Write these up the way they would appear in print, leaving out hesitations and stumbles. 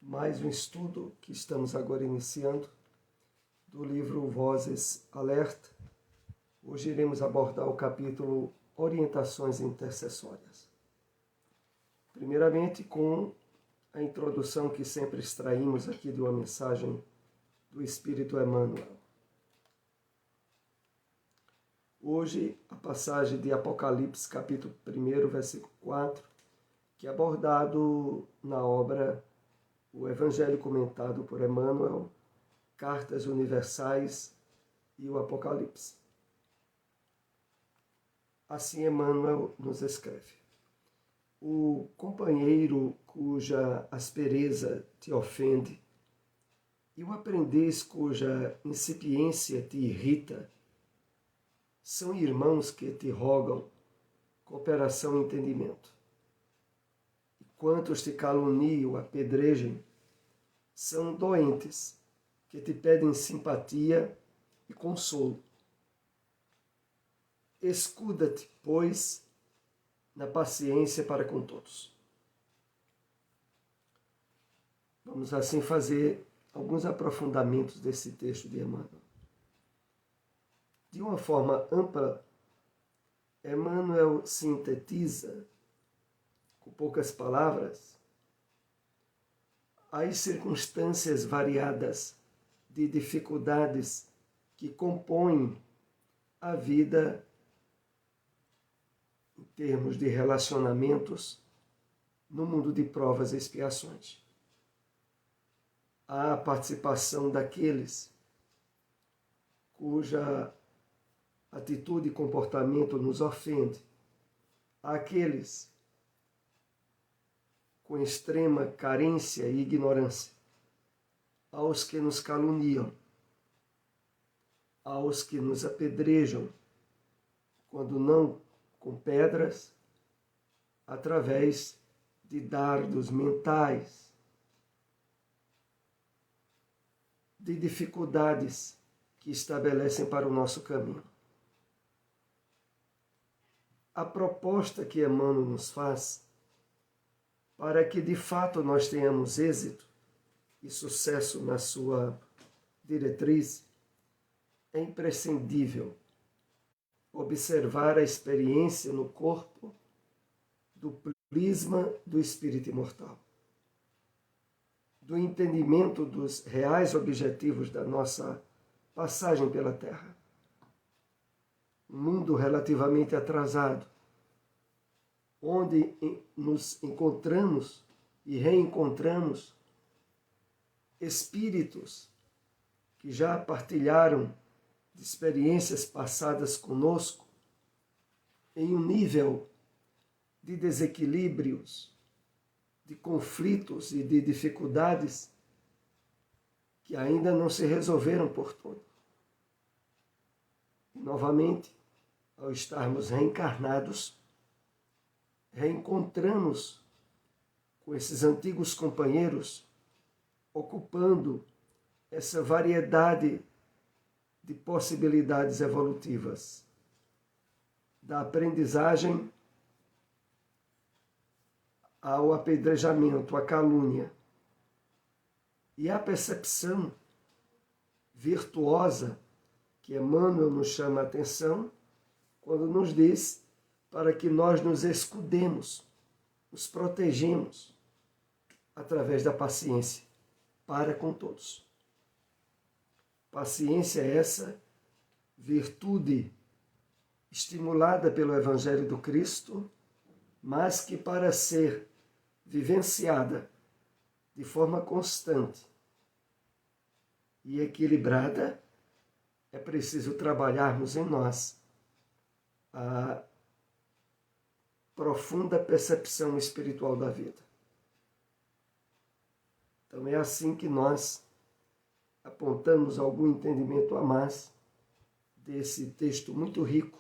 mais um estudo que estamos agora iniciando do livro Vozes Alerta. Hoje iremos abordar o capítulo Orientações Intercessórias. Primeiramente com a introdução que sempre extraímos aqui de uma mensagem do Espírito Emmanuel. Hoje a passagem de Apocalipse, capítulo 1, versículo 4, que é abordado na obra O Evangelho comentado por Emmanuel, Cartas Universais e o Apocalipse. Assim Emmanuel nos escreve: o companheiro cuja aspereza te ofende e o aprendiz cuja incipiência te irrita são irmãos que te rogam cooperação e entendimento. E quantos te caluniam, apedrejem, são doentes que te pedem simpatia e consolo. Escuda-te, pois, na paciência para com todos. Vamos assim fazer alguns aprofundamentos desse texto de Emmanuel. De uma forma ampla, Emmanuel sintetiza, com poucas palavras, as circunstâncias variadas de dificuldades que compõem a vida em termos de relacionamentos no mundo de provas e expiações. Há a participação daqueles cuja atitude e comportamento nos ofende, há aqueles com extrema carência e ignorância, aos que nos caluniam, aos que nos apedrejam, quando não com pedras, através de dardos mentais, de dificuldades que estabelecem para o nosso caminho. A proposta que Emmanuel nos faz para que de fato nós tenhamos êxito e sucesso na sua diretriz, é imprescindível observar a experiência no corpo do prisma do espírito imortal, do entendimento dos reais objetivos da nossa passagem pela Terra. Um mundo relativamente atrasado, onde nos encontramos e reencontramos espíritos que já partilharam de experiências passadas conosco em um nível de desequilíbrios, de conflitos e de dificuldades que ainda não se resolveram por todo. E, novamente, ao estarmos reencarnados, reencontramos com esses antigos companheiros, ocupando essa variedade de possibilidades evolutivas, da aprendizagem ao apedrejamento, à calúnia, e a percepção virtuosa que Emmanuel nos chama a atenção quando nos diz para que nós nos escudemos, nos protegemos através da paciência para com todos. Paciência é essa virtude estimulada pelo Evangelho do Cristo, mas que para ser vivenciada de forma constante e equilibrada, é preciso trabalharmos em nós a profunda percepção espiritual da vida. Então é assim que nós apontamos algum entendimento a mais desse texto muito rico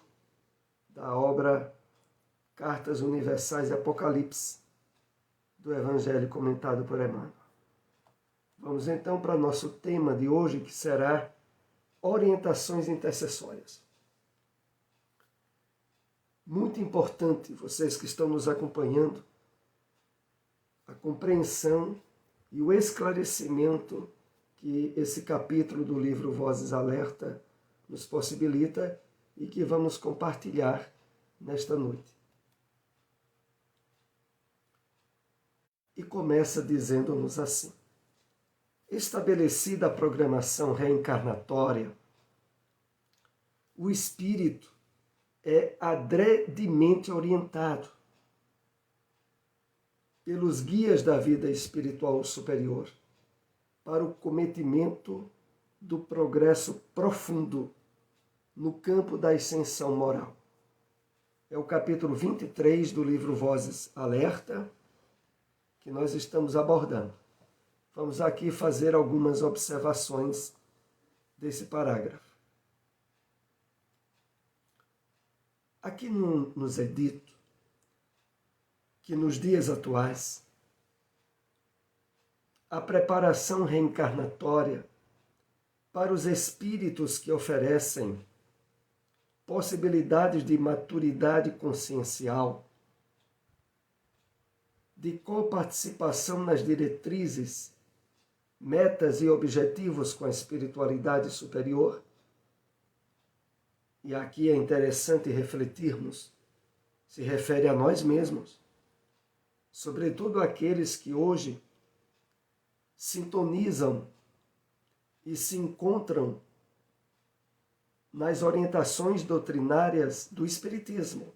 da obra Cartas Universais e Apocalipse do Evangelho comentado por Emmanuel. Vamos então para nosso tema de hoje, que será orientações intercessórias. Muito importante, vocês que estão nos acompanhando, a compreensão e o esclarecimento que esse capítulo do livro Vozes Alerta nos possibilita e que vamos compartilhar nesta noite. E começa dizendo-nos assim: estabelecida a programação reencarnatória, o espírito é adredemente orientado pelos guias da vida espiritual superior para o cometimento do progresso profundo no campo da ascensão moral. É o capítulo 23 do livro Vozes Alerta que nós estamos abordando. Vamos aqui fazer algumas observações desse parágrafo. Aqui nos é dito que nos dias atuais a preparação reencarnatória para os espíritos que oferecem possibilidades de maturidade consciencial, de coparticipação nas diretrizes, metas e objetivos com a espiritualidade superior. E aqui é interessante refletirmos, se refere a nós mesmos, sobretudo aqueles que hoje sintonizam e se encontram nas orientações doutrinárias do Espiritismo.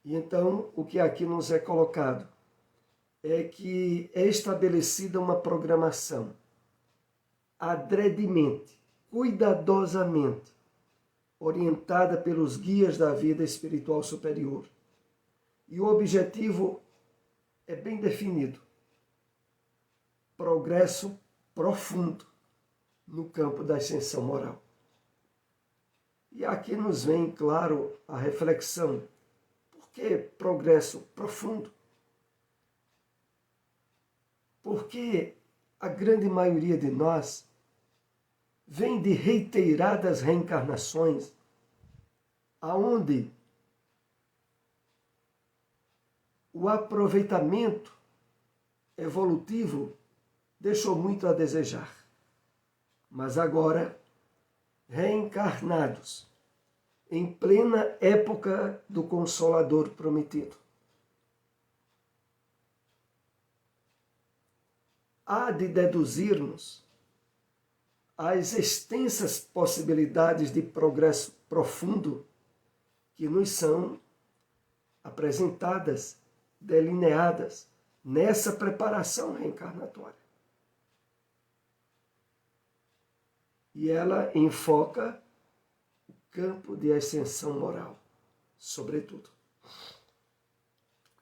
E então, o que aqui nos é colocado é que é estabelecida uma programação adredemente, cuidadosamente, orientada pelos guias da vida espiritual superior. E o objetivo é bem definido: progresso profundo no campo da ascensão moral. E aqui nos vem, claro, a reflexão: por que progresso profundo? Porque a grande maioria de nós vem de reiteradas reencarnações, aonde o aproveitamento evolutivo deixou muito a desejar. Mas agora, reencarnados, em plena época do Consolador prometido, há de deduzir-nos as extensas possibilidades de progresso profundo que nos são apresentadas, delineadas nessa preparação reencarnatória. E ela enfoca o campo de ascensão moral, sobretudo.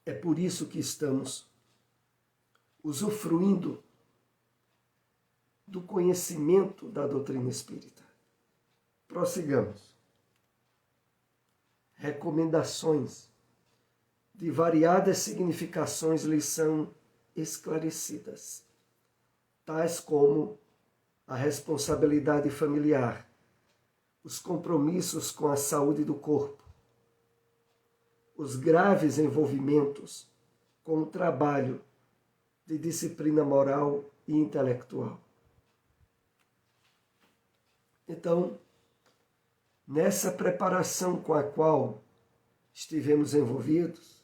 É por isso que estamos usufruindo do conhecimento da doutrina espírita. Prossigamos. Recomendações de variadas significações lhes são esclarecidas, tais como a responsabilidade familiar, os compromissos com a saúde do corpo, os graves envolvimentos com o trabalho de disciplina moral e intelectual. Então, nessa preparação com a qual estivemos envolvidos,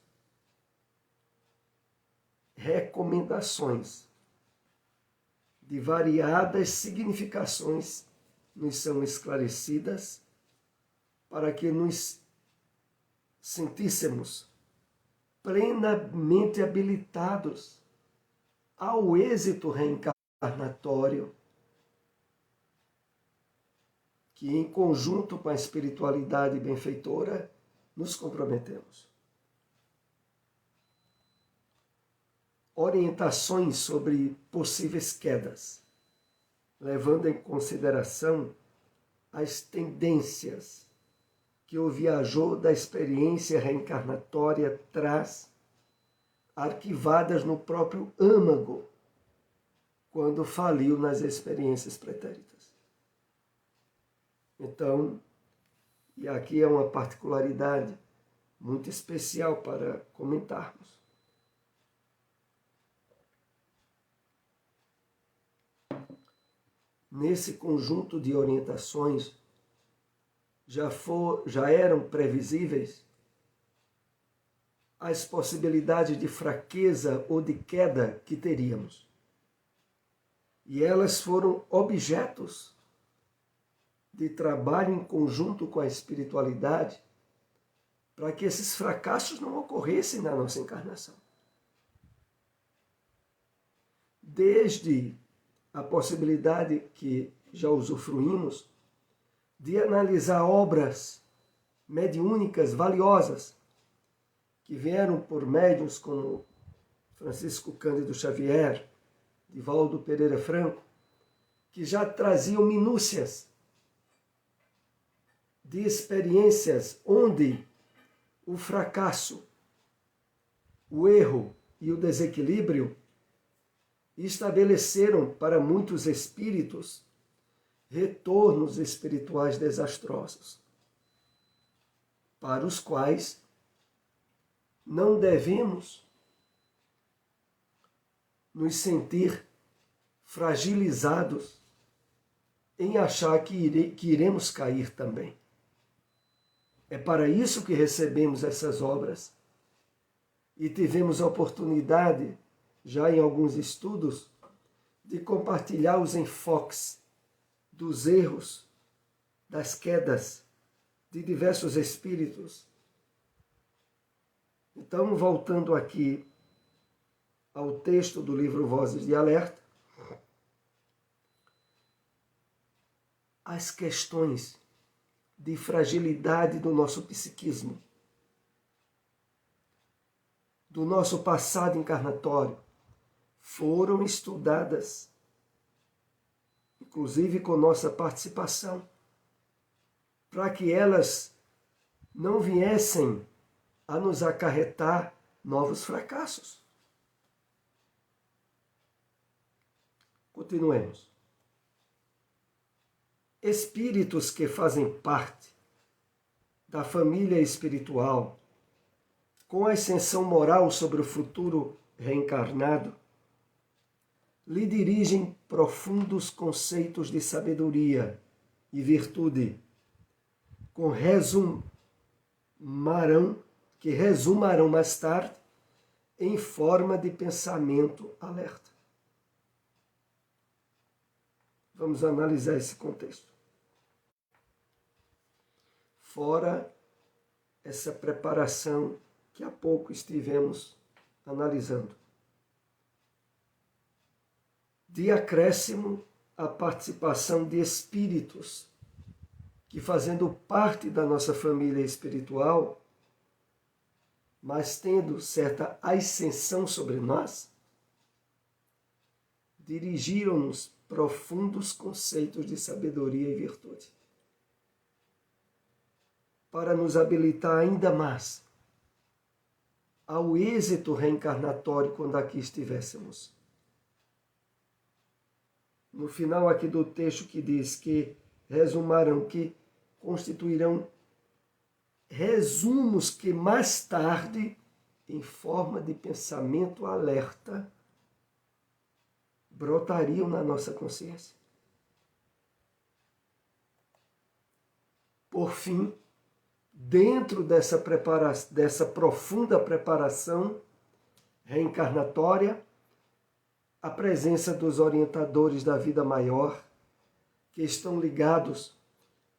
recomendações de variadas significações nos são esclarecidas para que nos sentíssemos plenamente habilitados ao êxito reencarnatório que, em conjunto com a espiritualidade benfeitora, nos comprometemos. Orientações sobre possíveis quedas, levando em consideração as tendências que o viajor da experiência reencarnatória traz, arquivadas no próprio âmago, quando faliu nas experiências pretéritas. Então, e aqui é uma particularidade muito especial para comentarmos, nesse conjunto de orientações já eram previsíveis as possibilidades de fraqueza ou de queda que teríamos. E elas foram objetos de trabalho em conjunto com a espiritualidade para que esses fracassos não ocorressem na nossa encarnação. Desde a possibilidade que já usufruímos de analisar obras mediúnicas valiosas que vieram por médiuns como Francisco Cândido Xavier, Divaldo Pereira Franco, que já traziam minúcias de experiências onde o fracasso, o erro e o desequilíbrio estabeleceram para muitos espíritos retornos espirituais desastrosos, para os quais não devemos nos sentir fragilizados em achar que iremos cair também. É para isso que recebemos essas obras e tivemos a oportunidade, já em alguns estudos, de compartilhar os enfoques dos erros, das quedas de diversos espíritos. Então, voltando aqui ao texto do livro Vozes de Alerta, as questões de fragilidade do nosso psiquismo, do nosso passado encarnatório, foram estudadas, inclusive com nossa participação, para que elas não viessem a nos acarretar novos fracassos. Continuemos. Espíritos que fazem parte da família espiritual, com ascensão moral sobre o futuro reencarnado, lhe dirigem profundos conceitos de sabedoria e virtude, que resumarão mais tarde em forma de pensamento alerta. Vamos analisar esse contexto. Fora essa preparação que há pouco estivemos analisando. De acréscimo, a participação de espíritos que, fazendo parte da nossa família espiritual, mas tendo certa ascensão sobre nós, dirigiram-nos profundos conceitos de sabedoria e virtude, para nos habilitar ainda mais ao êxito reencarnatório quando aqui estivéssemos. No final aqui do texto que diz que resumarão, que constituirão resumos que mais tarde, em forma de pensamento alerta, brotariam na nossa consciência. Por fim, dentro dessa profunda preparação reencarnatória, a presença dos orientadores da vida maior, que estão ligados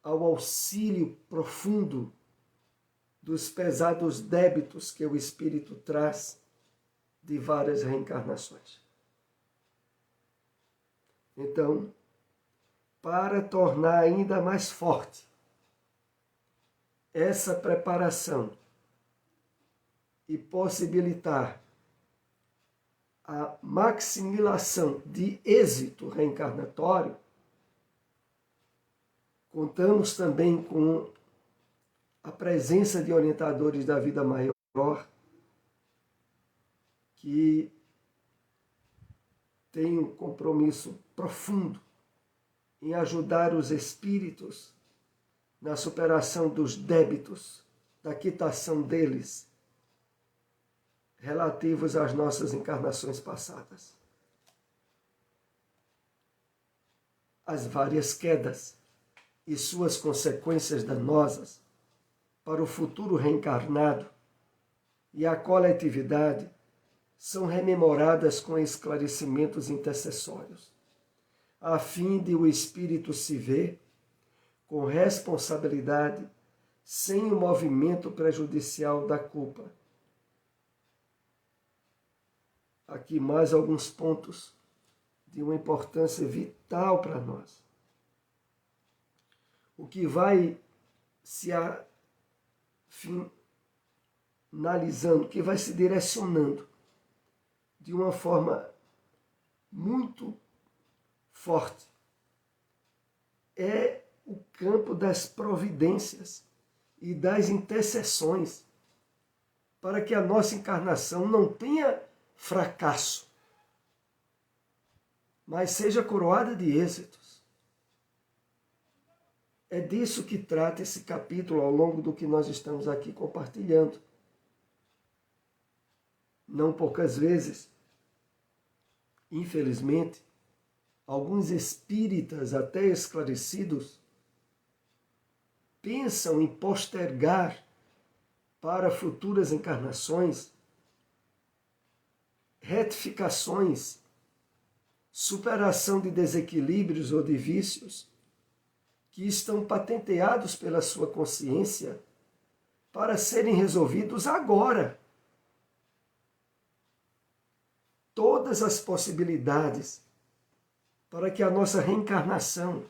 ao auxílio profundo dos pesados débitos que o espírito traz de várias reencarnações. Então, para tornar ainda mais forte essa preparação e possibilitar a maximização de êxito reencarnatório, contamos também com a presença de orientadores da vida maior que têm um compromisso profundo em ajudar os espíritos na superação dos débitos, da quitação deles, relativos às nossas encarnações passadas. as várias quedas e suas consequências danosas para o futuro reencarnado e a coletividade são rememoradas com esclarecimentos intercessórios, a fim de o espírito se ver com responsabilidade, sem o movimento prejudicial da culpa. Aqui mais alguns pontos de uma importância vital para nós. O que vai se finalizando, que vai se direcionando de uma forma muito forte, é o campo das providências e das intercessões, para que a nossa encarnação não tenha fracasso, mas seja coroada de êxitos. É disso que trata esse capítulo ao longo do que nós estamos aqui compartilhando. Não poucas vezes, infelizmente, alguns espíritas até esclarecidos pensam em postergar para futuras encarnações retificações, superação de desequilíbrios ou de vícios que estão patenteados pela sua consciência para serem resolvidos agora. Todas as possibilidades para que a nossa reencarnação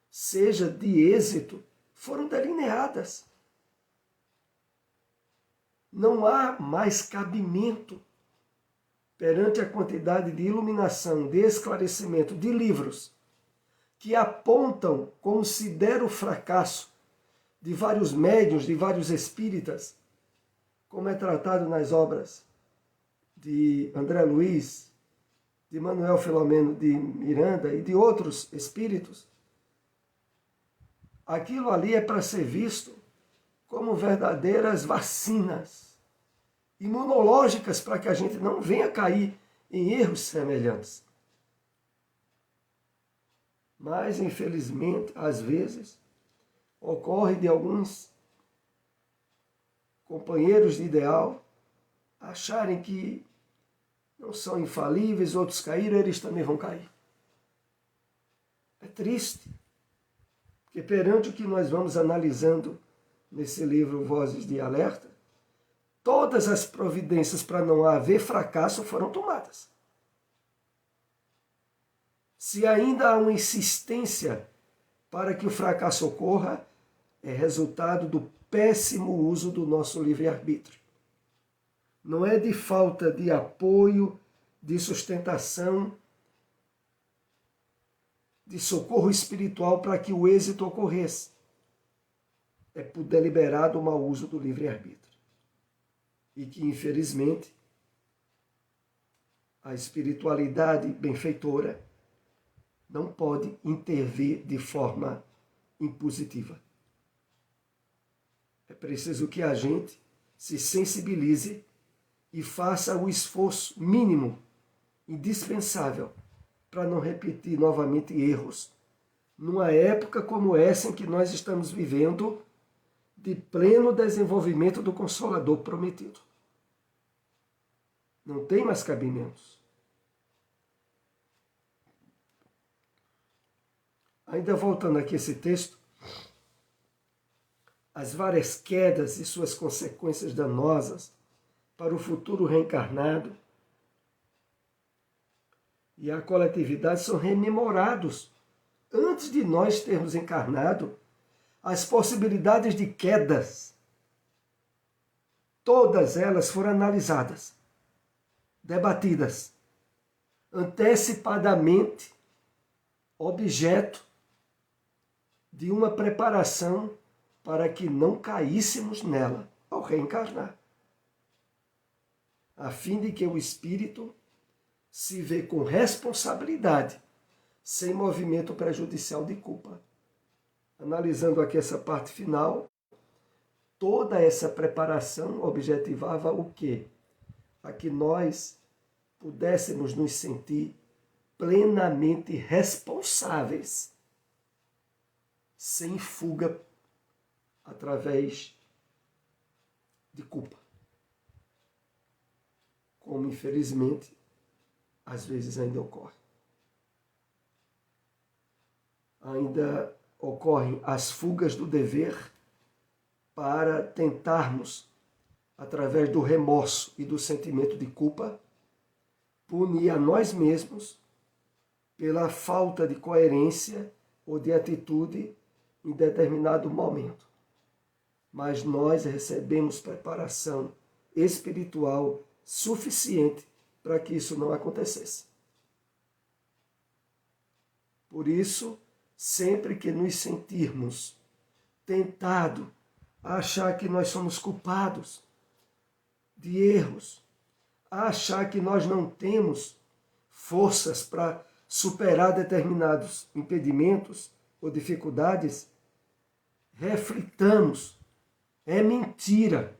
seja de êxito foram delineadas. Não há mais cabimento perante a quantidade de iluminação, de esclarecimento, de livros que apontam como se der o fracasso de vários médiuns, de vários espíritas, como é tratado nas obras de André Luiz, de Manuel Filomeno de Miranda e de outros espíritos. Aquilo ali é para ser visto como verdadeiras vacinas imunológicas para que a gente não venha cair em erros semelhantes. Mas, infelizmente, às vezes, ocorre de alguns companheiros de ideal acharem que não são infalíveis, outros caíram, eles também vão cair. É triste, porque perante o que nós vamos analisando nesse livro Vozes de Alerta, todas as providências para não haver fracasso foram tomadas. Se ainda há uma insistência para que o fracasso ocorra, é resultado do péssimo uso do nosso livre-arbítrio. Não é de falta de apoio, de sustentação, de socorro espiritual para que o êxito ocorresse. É por deliberado mau uso do livre-arbítrio. E que, infelizmente, a espiritualidade benfeitora não pode intervir de forma impositiva. É preciso que a gente se sensibilize e faça o esforço mínimo, indispensável, para não repetir novamente erros, numa época como essa em que nós estamos vivendo, de pleno desenvolvimento do Consolador prometido. Não tem mais cabimentos. Ainda voltando aqui a esse texto, as várias quedas e suas consequências danosas para o futuro reencarnado e a coletividade são rememorados antes de nós termos encarnado. As possibilidades de quedas, todas elas foram analisadas, debatidas, antecipadamente, objeto de uma preparação para que não caíssemos nela ao reencarnar, a fim de que o espírito se vê com responsabilidade, sem movimento prejudicial de culpa. Analisando aqui essa parte final, toda essa preparação objetivava o quê? A que nós pudéssemos nos sentir plenamente responsáveis sem fuga através de culpa. Como, infelizmente, às vezes ainda ocorre. Ainda ocorrem as fugas do dever para tentarmos, através do remorso e do sentimento de culpa, punir a nós mesmos pela falta de coerência ou de atitude em determinado momento. Mas nós recebemos preparação espiritual suficiente para que isso não acontecesse. Por isso, sempre que nos sentirmos tentados a achar que nós somos culpados de erros, a achar que nós não temos forças para superar determinados impedimentos ou dificuldades, reflitamos. É mentira.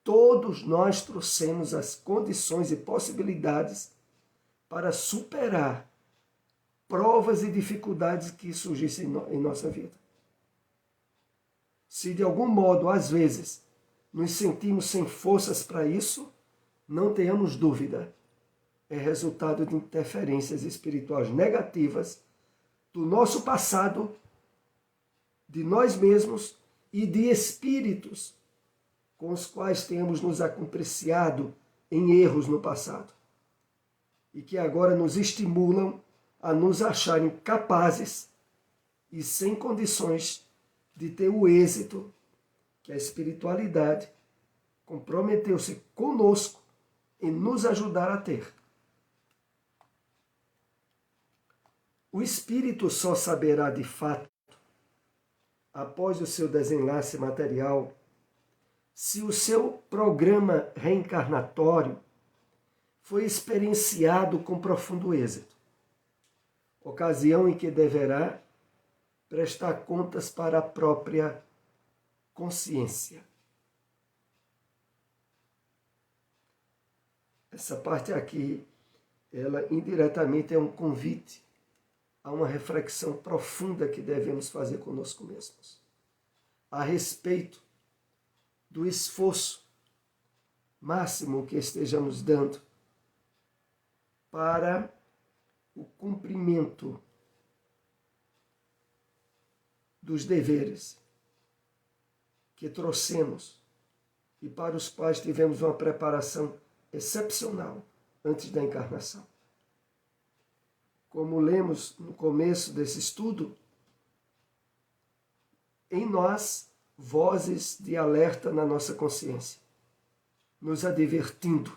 Todos nós trouxemos as condições e possibilidades para superar provas e dificuldades que surgissem em nossa vida. Se de algum modo, às vezes, nos sentimos sem forças para isso, não tenhamos dúvida. É resultado de interferências espirituais negativas do nosso passado, de nós mesmos e de espíritos com os quais temos nos acompliciado em erros no passado e que agora nos estimulam a nos acharem capazes e sem condições de ter o êxito que a espiritualidade comprometeu-se conosco em nos ajudar a ter. O espírito só saberá de fato, após o seu desenlace material, se o seu programa reencarnatório foi experienciado com profundo êxito, ocasião em que deverá prestar contas para a própria consciência. Essa parte aqui, ela indiretamente é um convite a uma reflexão profunda que devemos fazer conosco mesmos, a respeito do esforço máximo que estejamos dando para o cumprimento dos deveres que trouxemos e para os quais tivemos uma preparação excepcional antes da encarnação. Como lemos no começo desse estudo, em nós, vozes de alerta na nossa consciência, nos advertindo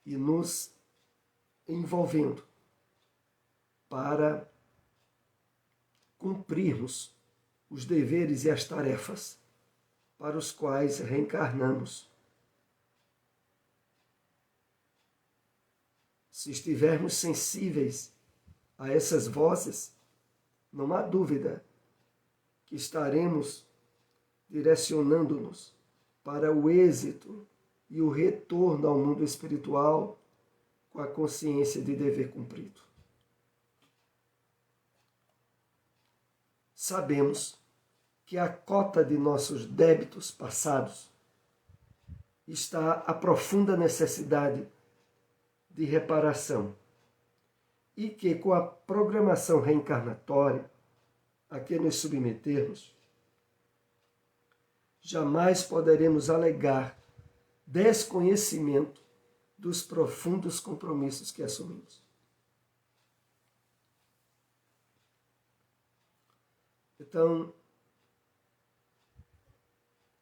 e nos envolvendo para cumprirmos os deveres e as tarefas para os quais reencarnamos. Se estivermos sensíveis a essas vozes, não há dúvida que estaremos direcionando-nos para o êxito e o retorno ao mundo espiritual com a consciência de dever cumprido. Sabemos que a cota de nossos débitos passados está a profunda necessidade de reparação e que com a programação reencarnatória a que nos submetermos, jamais poderemos alegar desconhecimento dos profundos compromissos que assumimos. Então,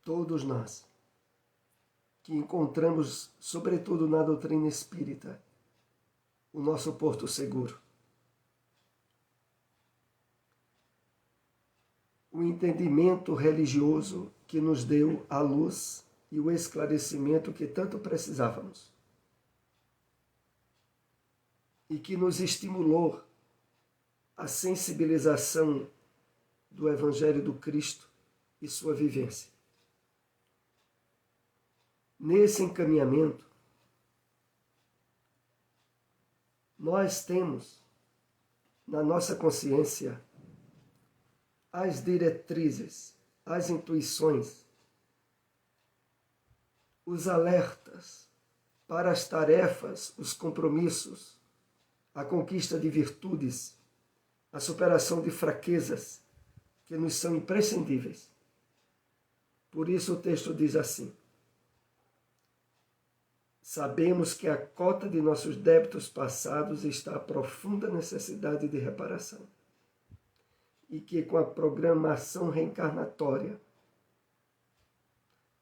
todos nós que encontramos, sobretudo na doutrina espírita, o nosso porto seguro, o entendimento religioso que nos deu a luz e o esclarecimento que tanto precisávamos e que nos estimulou a sensibilização do Evangelho do Cristo e sua vivência. Nesse encaminhamento, nós temos na nossa consciência as diretrizes, as intuições, os alertas para as tarefas, os compromissos, a conquista de virtudes, a superação de fraquezas que nos são imprescindíveis. Por isso o texto diz assim: sabemos que a cota de nossos débitos passados está a profunda necessidade de reparação e que com a programação reencarnatória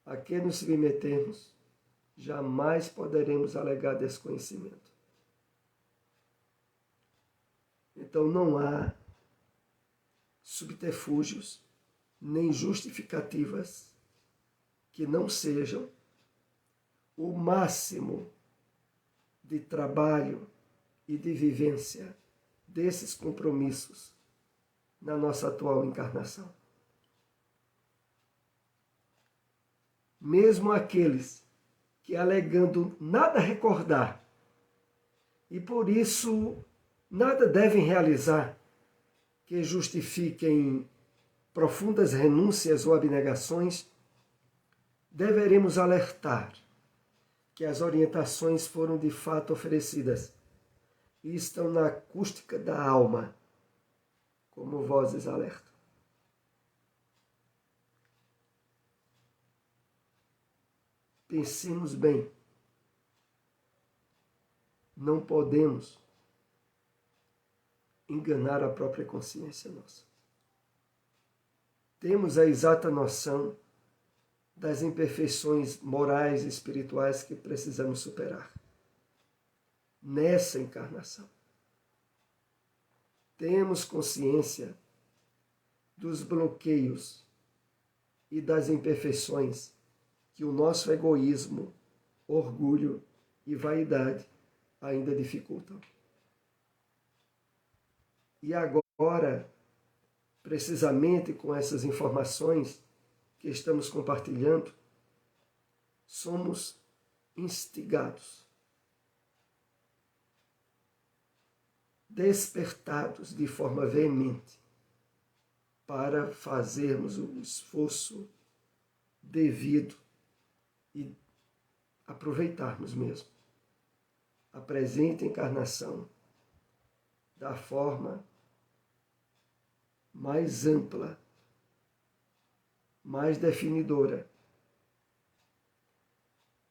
a que nos submetemos, jamais poderemos alegar desconhecimento. Então não há subterfúgios nem justificativas que não sejam o máximo de trabalho e de vivência desses compromissos na nossa atual encarnação. Mesmo aqueles que, alegando nada recordar e por isso nada devem realizar que justifiquem profundas renúncias ou abnegações, deveremos alertar que as orientações foram de fato oferecidas e estão na acústica da alma, como vozes alertam. Pensemos bem. Não podemos enganar a própria consciência nossa. Temos a exata noção das imperfeições morais e espirituais que precisamos superar nessa encarnação. Temos consciência dos bloqueios e das imperfeições que o nosso egoísmo, orgulho e vaidade ainda dificultam. E agora, precisamente com essas informações que estamos compartilhando, somos instigados, despertados de forma veemente para fazermos o esforço devido e aproveitarmos mesmo a presente encarnação da forma mais ampla, mais definidora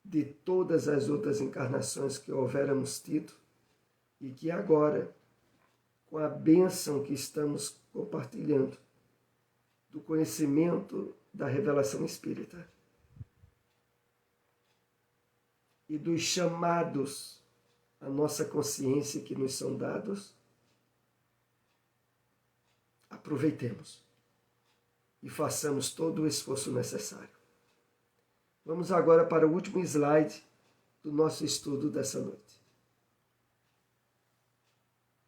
de todas as outras encarnações que houvéramos tido e que agora, com a bênção que estamos compartilhando do conhecimento da revelação espírita e dos chamados à nossa consciência que nos são dados, aproveitemos e façamos todo o esforço necessário. Vamos agora para o último slide do nosso estudo dessa noite.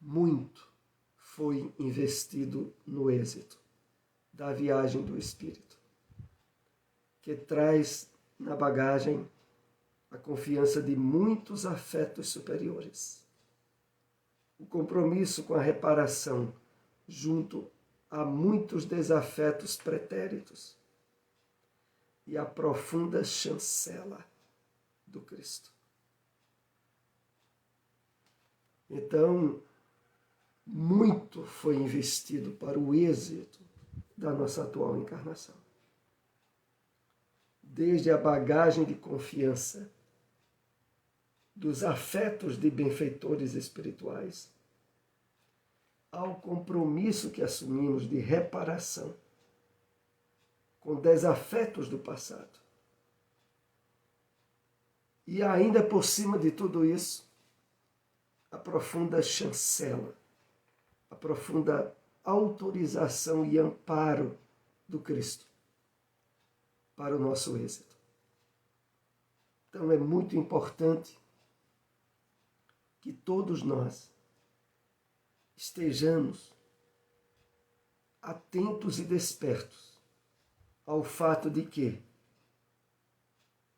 Muito foi investido no êxito da viagem do Espírito, que traz na bagagem a confiança de muitos afetos superiores, o compromisso com a reparação junto a muitos desafetos pretéritos e a profunda chancela do Cristo. Então, muito foi investido para o êxito da nossa atual encarnação. Desde a bagagem de confiança dos afetos de benfeitores espirituais, ao compromisso que assumimos de reparação com desafetos do passado. E ainda por cima de tudo isso, a profunda chancela, a profunda autorização e amparo do Cristo para o nosso êxito. Então é muito importante que todos nós estejamos atentos e despertos ao fato de que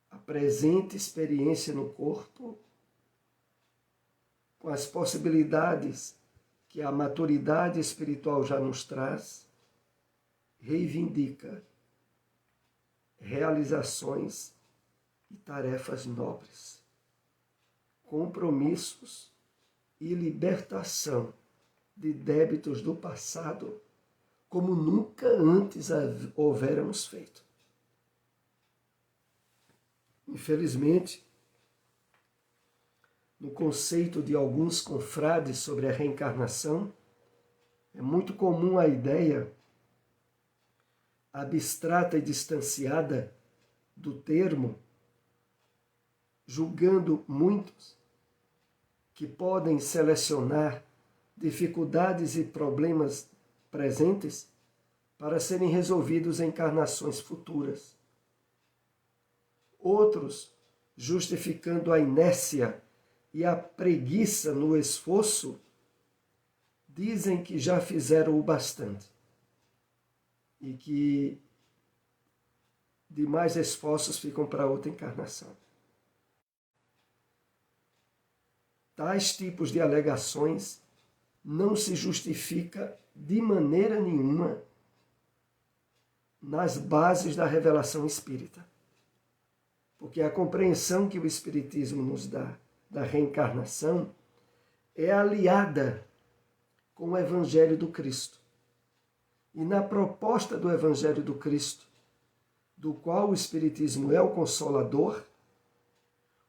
a presente experiência no corpo, com as possibilidades que a maturidade espiritual já nos traz, reivindica realizações e tarefas nobres, compromissos e libertação de débitos do passado como nunca antes houvéramos feito. Infelizmente, no conceito de alguns confrades sobre a reencarnação, é muito comum a ideia abstrata e distanciada do termo, julgando muitos que podem selecionar dificuldades e problemas presentes para serem resolvidos em encarnações futuras. Outros, justificando a inércia e a preguiça no esforço, dizem que já fizeram o bastante e que demais esforços ficam para outra encarnação. Tais tipos de alegações não se justifica de maneira nenhuma nas bases da revelação espírita. Porque a compreensão que o Espiritismo nos dá da reencarnação é aliada com o Evangelho do Cristo. E na proposta do Evangelho do Cristo, do qual o Espiritismo é o consolador,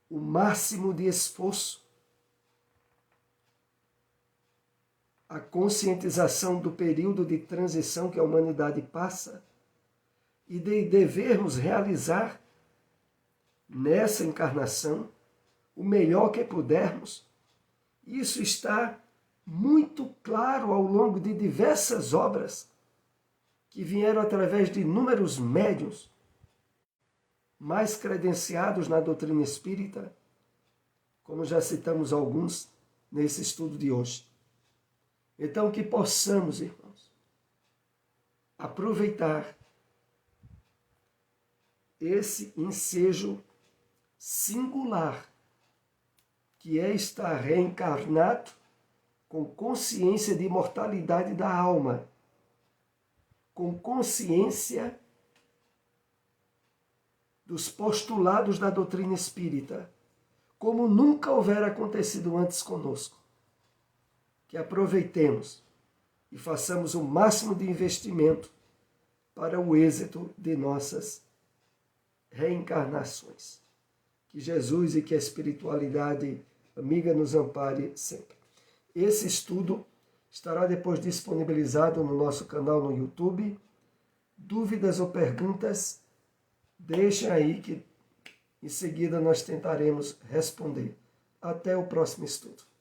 o máximo de esforço, a conscientização do período de transição que a humanidade passa e de devermos realizar nessa encarnação o melhor que pudermos. Isso está muito claro ao longo de diversas obras que vieram através de inúmeros médiuns mais credenciados na doutrina espírita, como já citamos alguns nesse estudo de hoje. Então, que possamos, irmãos, aproveitar esse ensejo singular, que é estar reencarnado com consciência de imortalidade da alma, com consciência dos postulados da doutrina espírita, como nunca houvera acontecido antes conosco. Que aproveitemos e façamos o máximo de investimento para o êxito de nossas reencarnações. Que Jesus e que a espiritualidade amiga nos ampare sempre. Esse estudo estará depois disponibilizado no nosso canal no YouTube. Dúvidas ou perguntas, deixem aí que em seguida nós tentaremos responder. Até o próximo estudo.